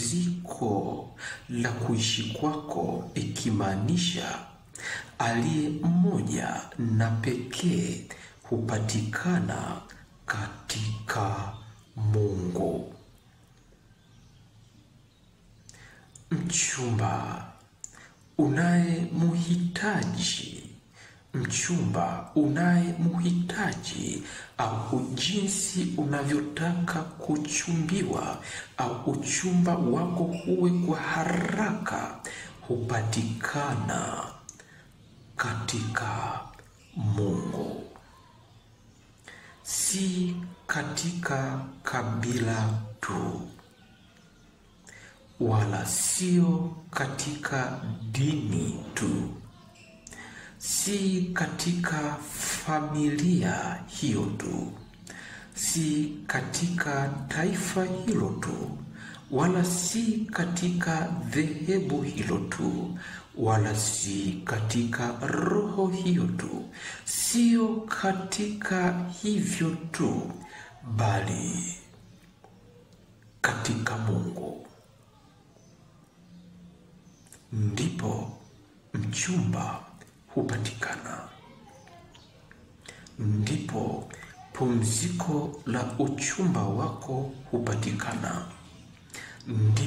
pumziko la kuishi kwako, ikimaanisha aliye mmoja na pekee hupatikana katika Mungu. Mchumba unayemhitaji au jinsi unavyotaka kuchumbiwa au uchumba wako huwe kwa haraka hupatikana katika Mungu. Si katika kabila tu, wala sio katika dini tu, si katika familia hiyo tu, si katika taifa hilo tu, wala si katika dhehebu hilo tu, wala si katika roho hiyo tu, sio katika hivyo tu, bali katika Mungu. Ndipo mchumba hupatikana, ndipo pumziko la uchumba wako hupatikana, ndipo